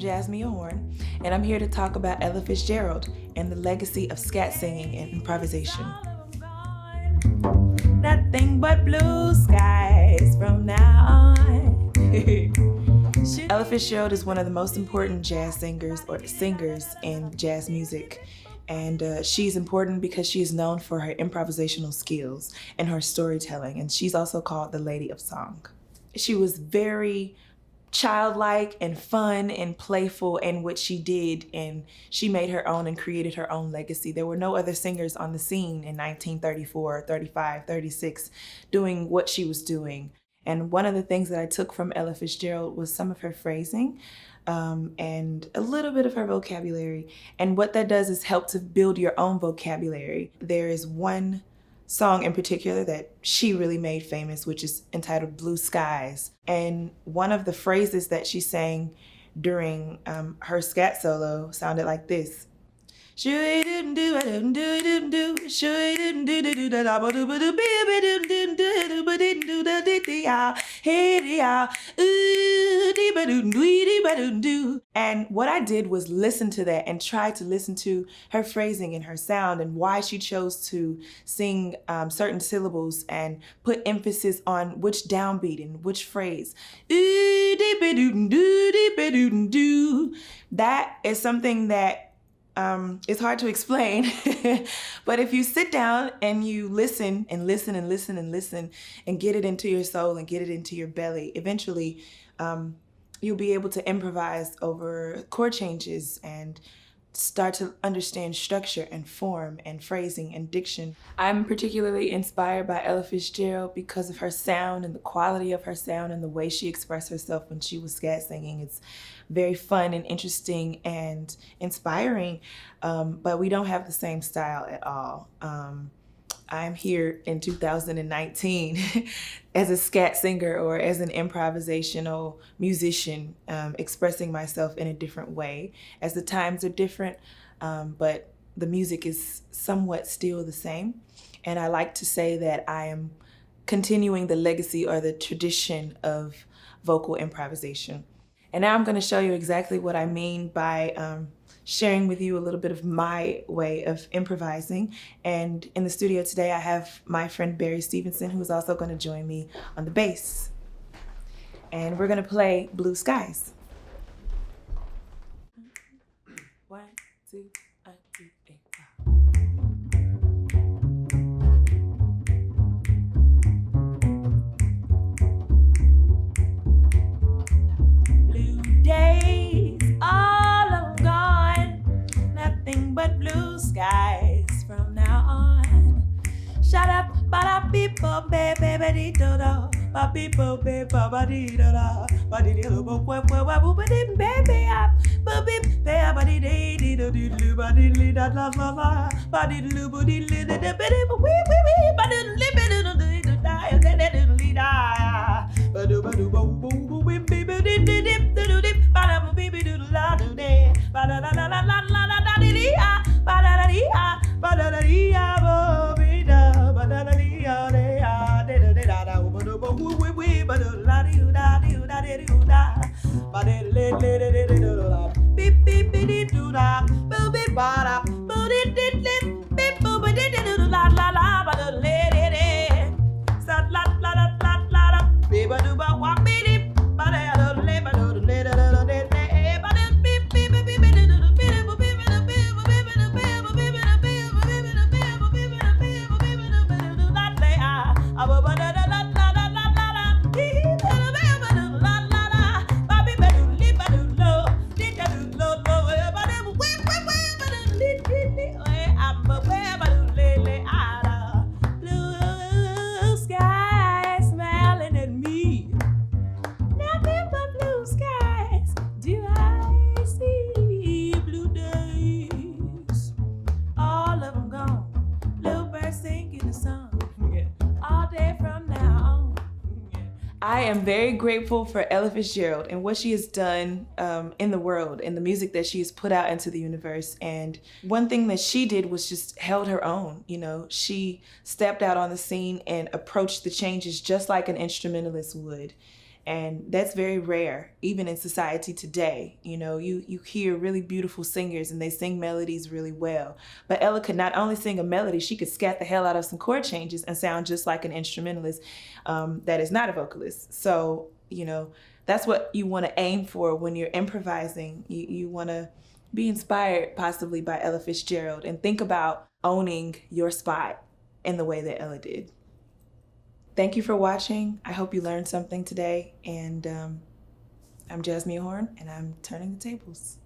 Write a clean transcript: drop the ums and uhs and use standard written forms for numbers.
Jazzmeia Horn, and I'm here to talk about Ella Fitzgerald and the legacy of scat singing and improvisation. Nothing but blue skies from now on. Ella Fitzgerald is one of the most important jazz singers in jazz music. And she's important because she is known for her improvisational skills and her storytelling. And she's also called the Lady of Song. She was very childlike and fun and playful in what she did, and she made her own and created her own legacy. There were no other singers on the scene in 1934, 35, 36 doing what she was doing. And one of the things that I took from Ella Fitzgerald was some of her phrasing and a little bit of her vocabulary. And what that does is help to build your own vocabulary. There is one song in particular that she really made famous, which is entitled Blue Skies. And one of the phrases that she sang during her scat solo sounded like this. And what I did was listen to that and try to listen to her phrasing and her sound and why she chose to sing certain syllables and put emphasis on which downbeat and which phrase. That is something that it's hard to explain, but if you sit down and you listen and listen and listen and listen and get it into your soul and get it into your belly, eventually you'll be able to improvise over chord changes and start to understand structure and form and phrasing and diction. I'm particularly inspired by Ella Fitzgerald because of her sound and the quality of her sound and the way she expressed herself when she was scat singing. It's very fun and interesting and inspiring, but we don't have the same style at all. I'm here in 2019 as a scat singer or as an improvisational musician, expressing myself in a different way, as the times are different, but the music is somewhat still the same. And I like to say that I am continuing the legacy or the tradition of vocal improvisation. And now I'm going to show you exactly what I mean by sharing with you a little bit of my way of improvising. And in the studio today, I have my friend Barry Stevenson, who's also going to join me on the bass. And we're going to play Blue Skies. 1, 2, 3, 4. Blue days, all of them gone. Nothing but blue skies from now on. Shut up, ba people, baby, baby, do do, ba people, baby, ba di do do, ba di do, ba baby, up, ba beep, ba di di do do, ba di li da la la la, ba di lu ba di li da da ba di ba di li ba di do do da da li da, ba do ba baby di di di do di, ba da baby do la do de, ba da la la la la la da di di ah, ba da di ah, ba da di ah, ba bi da, ba da di ah de ah de de da da ba do ba we ba do la di da di da di da, ba de le de do la, beep beep di do da, ba bi ba da, ba di beep ba di do la la la ba do le de, sa la la la la la, be ba do ba wa be di, ba da do le ba do le da da de ba de beep beep beep beep do beep beep beep Blue skies smiling at me. Nothing but blue skies do I see. Blue days, all of them gone. Little birds singing a song all day from now on. I am very grateful for Ella Fitzgerald and what she has done in the world and the music that she has put out into the universe. And one thing that she did was just held her own. You know, she stepped out on the scene and approached the changes just like an instrumentalist would. And that's very rare, even in society today. You know, you hear really beautiful singers and they sing melodies really well. But Ella could not only sing a melody, she could scat the hell out of some chord changes and sound just like an instrumentalist that is not a vocalist. So, you know, that's what you want to aim for when you're improvising. You want to be inspired possibly by Ella Fitzgerald and think about owning your spot in the way that Ella did. Thank you for watching. I hope you learned something today. And I'm Jazzmeia Horn, and I'm turning the tables.